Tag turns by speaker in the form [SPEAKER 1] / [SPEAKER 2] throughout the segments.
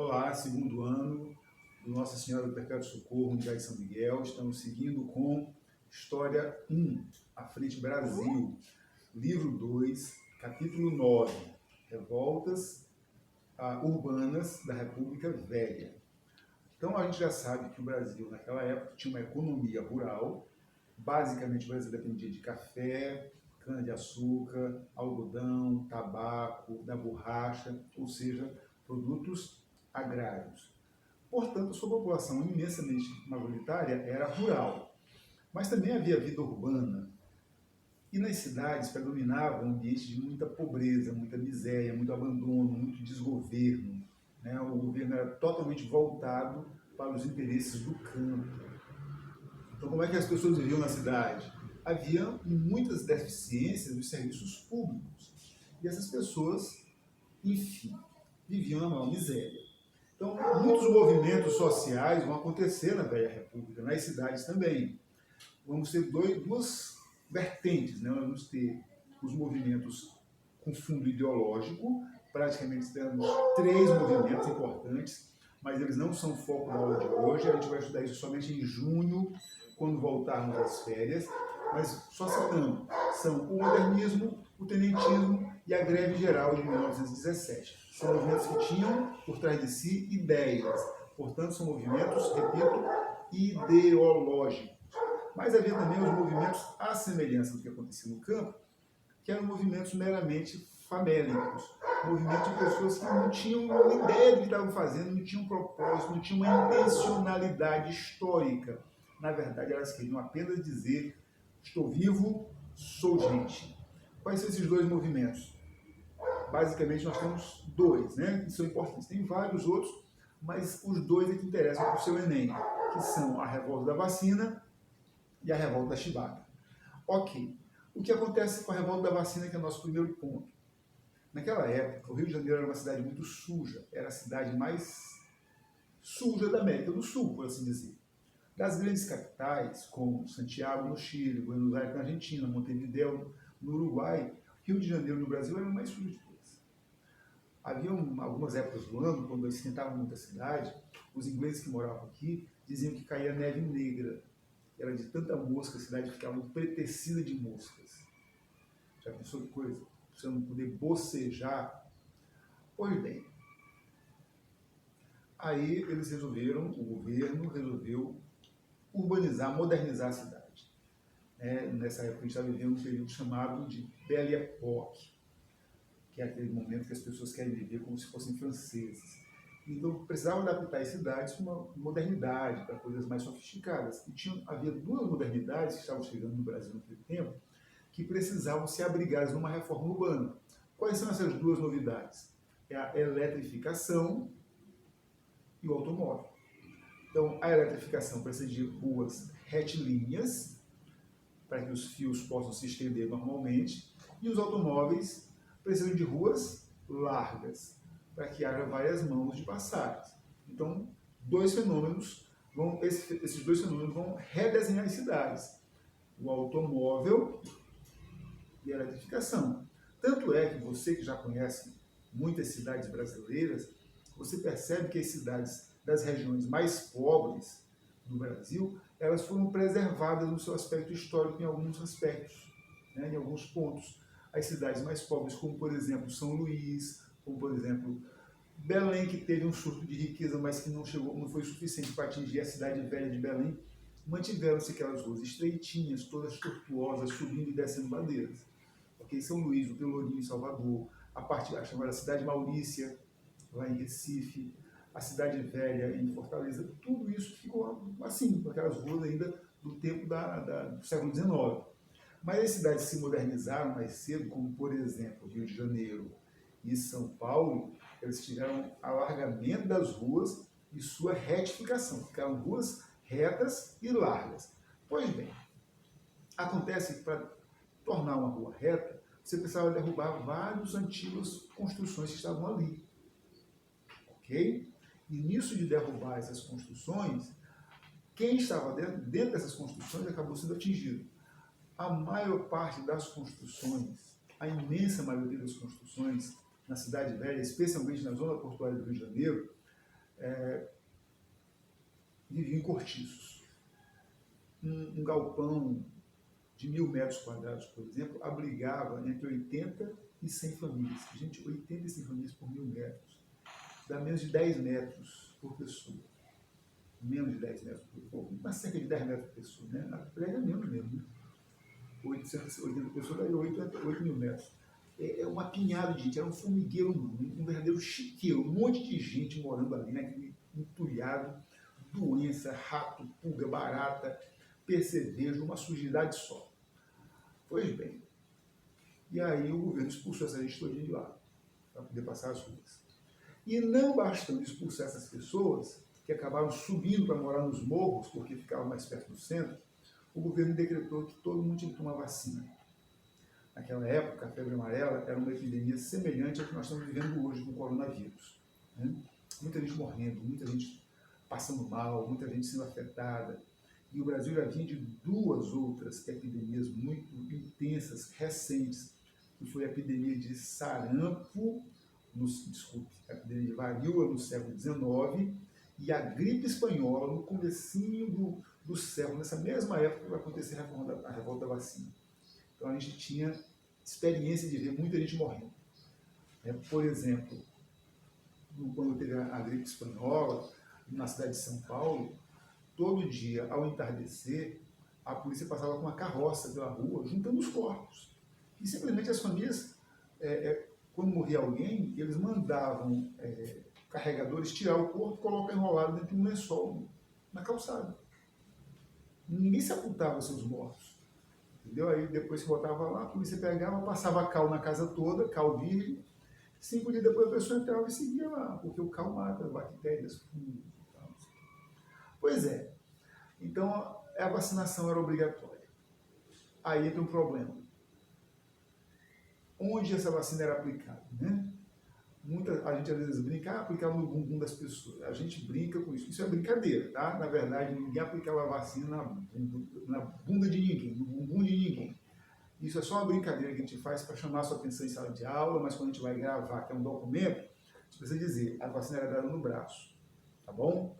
[SPEAKER 1] Olá, segundo ano do Nossa Senhora do Perpétuo Socorro, Unidade de São Miguel. Estamos seguindo com História 1, A Frente Brasil, livro 2, capítulo 9, Revoltas Urbanas da República Velha. Então a gente já sabe que o Brasil naquela época tinha uma economia rural. Basicamente o Brasil dependia de café, cana-de-açúcar, algodão, tabaco, da borracha, ou seja, produtos agrários. Portanto, a sua população imensamente majoritária era rural. Mas também havia vida urbana. E nas cidades predominava um ambiente de muita pobreza, muita miséria, muito abandono, muito desgoverno. Né? O governo era totalmente voltado para os interesses do campo. Então, como é que as pessoas viviam na cidade? Havia muitas deficiências nos serviços públicos. E essas pessoas, enfim, viviam na maior miséria. Então, muitos movimentos sociais vão acontecer na Velha República, nas cidades também. Vamos ter duas vertentes, né? Vamos ter os movimentos com fundo ideológico, praticamente temos 3 movimentos importantes, mas eles não são foco da aula de hoje, a gente vai estudar isso somente em junho, quando voltarmos às férias, mas só citando, são o modernismo, o tenentismo e a greve geral de 1917. São movimentos que tinham por trás de si ideias, portanto são movimentos, repito, ideológicos. Mas havia também os movimentos à semelhança do que acontecia no campo, que eram movimentos meramente famélicos, movimentos de pessoas que não tinham ideia do que estavam fazendo, não tinham propósito, não tinham uma intencionalidade histórica. Na verdade, elas queriam apenas dizer: estou vivo, sou gente. Quais são esses 2 movimentos? Basicamente, nós temos 2, né, que são importantes. Tem vários outros, mas os 2 é que interessam para o seu Enem, que são a revolta da vacina e a revolta da chibata. Ok. O que acontece com a revolta da vacina, que é o nosso primeiro ponto? Naquela época, o Rio de Janeiro era uma cidade muito suja, era a cidade mais suja da América do Sul, por assim dizer. Das grandes capitais, como Santiago no Chile, Buenos Aires na Argentina, Montevideo no Uruguai, Rio de Janeiro no Brasil era o mais sujo de todas. Havia algumas épocas do ano, quando esquentava muito a cidade, os ingleses que moravam aqui diziam que caía neve negra. Era de tanta mosca, a cidade ficava empretecida de moscas. Já pensou que coisa? Você não poder bocejar? Pois bem, aí eles resolveram, o governo resolveu urbanizar, modernizar a cidade. Nessa época a gente está vivendo um período chamado de Belle Époque, que é aquele momento que as pessoas querem viver como se fossem franceses. Então precisava adaptar as cidades para uma modernidade, para coisas mais sofisticadas. E havia 2 modernidades que estavam chegando no Brasil naquele tempo, que precisavam ser abrigadas numa reforma urbana. Quais são essas 2 novidades? É a eletrificação e o automóvel. Então, a eletrificação precisa de ruas retilíneas, para que os fios possam se estender normalmente, e os automóveis precisam de ruas largas, para que haja várias mãos de passagem. Então, esses dois fenômenos vão redesenhar as cidades. O automóvel e a eletrificação. Tanto é que você que já conhece muitas cidades brasileiras, você percebe que as cidades das regiões mais pobres do Brasil, elas foram preservadas no seu aspecto histórico em alguns aspectos, né, em alguns pontos. As cidades mais pobres, como por exemplo São Luís, como por exemplo Belém, que teve um surto de riqueza, mas que não foi suficiente para atingir a cidade velha de Belém, mantiveram-se aquelas ruas estreitinhas, todas tortuosas, subindo e descendo bandeiras. Okay? São Luís, o Pelourinho em Salvador, a chamada Cidade Maurícia, lá em Recife, a Cidade Velha em Fortaleza, tudo isso ficou assim, com aquelas ruas ainda do tempo do século XIX. Mas as cidades se modernizaram mais cedo, como por exemplo Rio de Janeiro e São Paulo, eles tiveram alargamento das ruas e sua retificação, ficaram ruas retas e largas. Pois bem, acontece que para tornar uma rua reta, você precisava derrubar várias antigas construções que estavam ali. Ok? E nisso de derrubar essas construções, quem estava dentro dessas construções acabou sendo atingido. A maior parte das construções, a imensa maioria das construções na Cidade Velha, especialmente na zona portuária do Rio de Janeiro, viviam em cortiços. Um galpão de 1.000 metros quadrados, por exemplo, abrigava entre 80 e 100 famílias. Gente, 80 e 100 famílias por 1.000 metros. Dá menos de 10 metros por pessoa. Menos de 10 metros por pessoa. Mas cerca de 10 metros por pessoa, né? Na verdade é menos mesmo, né? 880 pessoas, daí 8.000 metros. É um apinhado de gente, era um formigueiro, um verdadeiro chiqueiro, um monte de gente morando ali, naquele entulhado, doença, rato, pulga, barata, percevejo, uma sujidade só. Pois bem, e aí o governo expulsou essa gente todinha de lá, para poder passar as ruas. E não bastando expulsar essas pessoas, que acabaram subindo para morar nos morros, porque ficavam mais perto do centro, o governo decretou que todo mundo tinha que tomar vacina. Naquela época, a febre amarela era uma epidemia semelhante à que nós estamos vivendo hoje com o coronavírus. Né? Muita gente morrendo, muita gente passando mal, muita gente sendo afetada. E o Brasil já vinha de 2 outras epidemias muito intensas, recentes, que foi a epidemia de sarampo, a epidemia de varíola no século XIX, e a gripe espanhola no comecinho do século, nessa mesma época que vai acontecer a revolta da vacina. Então a gente tinha experiência de ver muita gente morrendo. Por exemplo, quando teve a gripe espanhola, na cidade de São Paulo, todo dia, ao entardecer, a polícia passava com uma carroça pela rua, juntando os corpos. E simplesmente as famílias, quando morria alguém, eles mandavam carregadores tirar o corpo e colocar enrolado dentro de um lençol na calçada. Ninguém sepultava seus mortos. Entendeu? Aí depois que botava lá, a polícia pegava, passava cal na casa toda, cal virgem. 5 dias depois a pessoa entrava e seguia lá, porque o cal mata as bactérias, fungos e tal. Pois é. Então a vacinação era obrigatória. Aí entra um problema. Onde essa vacina era aplicada? Né? A gente às vezes brinca, aplicava no bumbum das pessoas. A gente brinca com isso. Isso é brincadeira, tá? Na verdade, ninguém aplicava a vacina na bunda de ninguém, no bumbum de ninguém. Isso é só uma brincadeira que a gente faz para chamar a sua atenção em sala de aula, mas quando a gente vai gravar, que é um documento, a gente precisa dizer, a vacina era dada no braço, tá bom?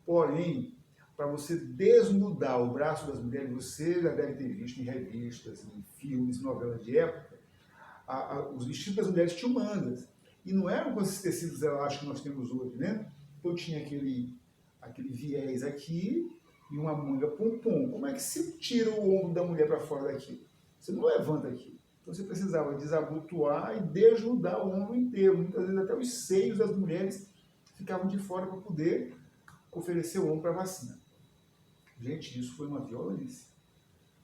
[SPEAKER 1] Porém, para você desnudar o braço das mulheres, você já deve ter visto em revistas, em filmes, novelas de época, os vestidos das mulheres tinham mangas. E não eram com esses tecidos elásticos que nós temos hoje, né? Então tinha aquele viés aqui e uma manga pompom. Como é que se tira o ombro da mulher para fora daqui? Você não levanta aqui. Então você precisava desabotoar e desnudar o ombro inteiro. Muitas vezes até os seios das mulheres ficavam de fora para poder oferecer o ombro para a vacina. Gente, isso foi uma violência.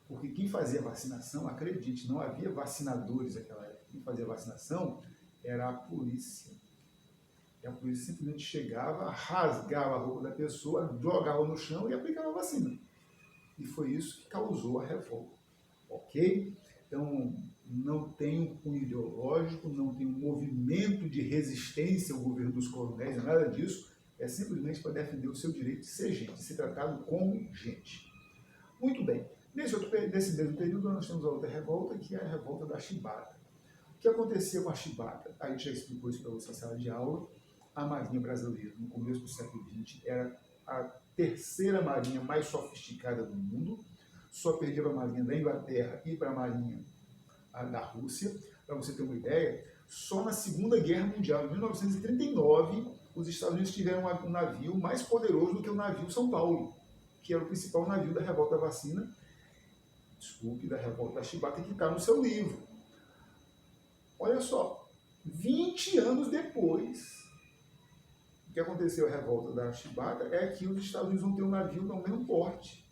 [SPEAKER 1] Porque quem fazia vacinação, acredite, não havia vacinadores naquela época. Quem fazia vacinação era a polícia. E a polícia simplesmente chegava, rasgava a roupa da pessoa, jogava no chão e aplicava a vacina. E foi isso que causou a revolta. Ok? Então, não tem um cunho ideológico, não tem um movimento de resistência ao governo dos coronéis, nada disso. É simplesmente para defender o seu direito de ser gente, de ser tratado como gente. Muito bem. Nesse mesmo período, nós temos a outra revolta, que é a revolta da chibata. O que aconteceu com a chibata? A gente já explicou isso para você na sala de aula. A Marinha brasileira, no começo do século XX, era a terceira marinha mais sofisticada do mundo. Só perdia para a Marinha da Inglaterra e para a Marinha da Rússia. Para você ter uma ideia, só na Segunda Guerra Mundial, em 1939, os Estados Unidos tiveram um navio mais poderoso do que o navio São Paulo, que era o principal navio da revolta da vacina, da revolta da chibata, que está no seu livro. Olha só, 20 anos depois o que aconteceu a revolta da chibata é que os Estados Unidos vão ter um navio do mesmo porte.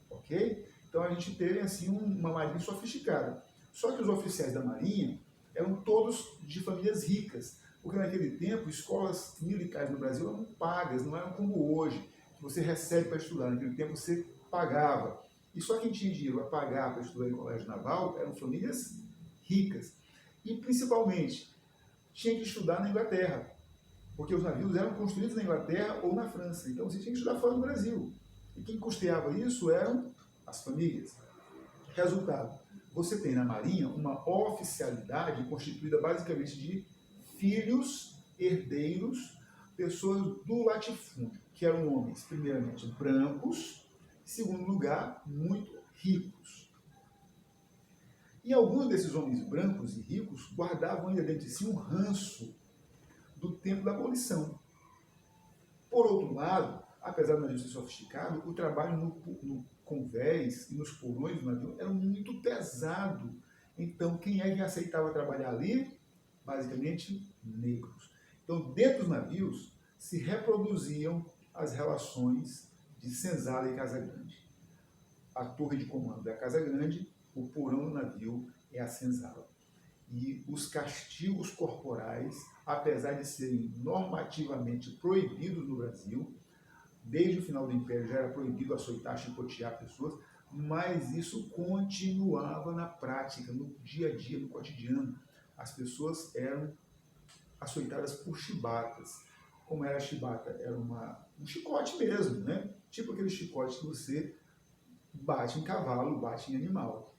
[SPEAKER 1] Ok? Então a gente teve assim uma marinha sofisticada. Só que os oficiais da marinha eram todos de famílias ricas, porque naquele tempo escolas militares no Brasil eram pagas, não eram como hoje, que você recebe para estudar. Naquele tempo você pagava. E só quem tinha dinheiro para pagar para estudar em colégio naval eram famílias ricas. E principalmente tinha que estudar na Inglaterra, porque os navios eram construídos na Inglaterra ou na França. Então você tinha que estudar fora do Brasil. E quem custeava isso eram as famílias. Resultado, você tem na Marinha uma oficialidade constituída basicamente de filhos herdeiros pessoas do latifúndio, que eram homens, primeiramente, brancos, em segundo lugar, muito ricos. E alguns desses homens brancos e ricos guardavam ainda dentro de si um ranço do tempo da abolição. Por outro lado, apesar do navio ser sofisticado, o trabalho no convés e nos porões do navio era muito pesado. Então, quem é que aceitava trabalhar ali? Basicamente, negros. Então, dentro dos navios, se reproduziam as relações de senzala e casa grande. A torre de comando é a casa grande, o porão do navio é a senzala. E os castigos corporais, apesar de serem normativamente proibidos no Brasil, desde o final do Império já era proibido açoitar, chicotear pessoas, mas isso continuava na prática, no dia a dia, no cotidiano. As pessoas eram açoitadas por chibatas. Como era a chibata? Era um chicote mesmo, né? Tipo aquele chicote que você bate em cavalo, bate em animal.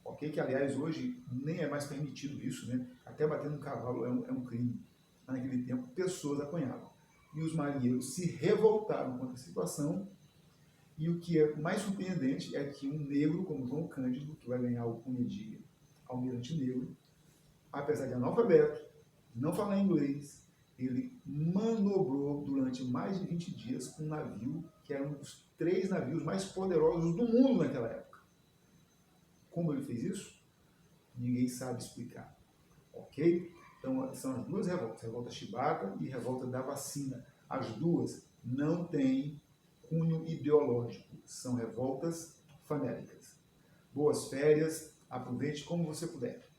[SPEAKER 1] Ok? Que, aliás, hoje nem é mais permitido isso, né? Até bater no cavalo é um crime. Mas, naquele tempo, pessoas apanhavam. E os marinheiros se revoltaram contra a situação. E o que é mais surpreendente é que um negro como João Cândido, que vai ganhar o cunha de almirante negro, apesar de analfabeto, não falar inglês, ele manobrou durante mais de 20 dias um navio que era um dos 3 navios mais poderosos do mundo naquela época. Como ele fez isso? Ninguém sabe explicar. Ok? Então, são as duas revoltas, revolta chibata e revolta da vacina. As duas não têm cunho ideológico, são revoltas famélicas. Boas férias, aproveite como você puder.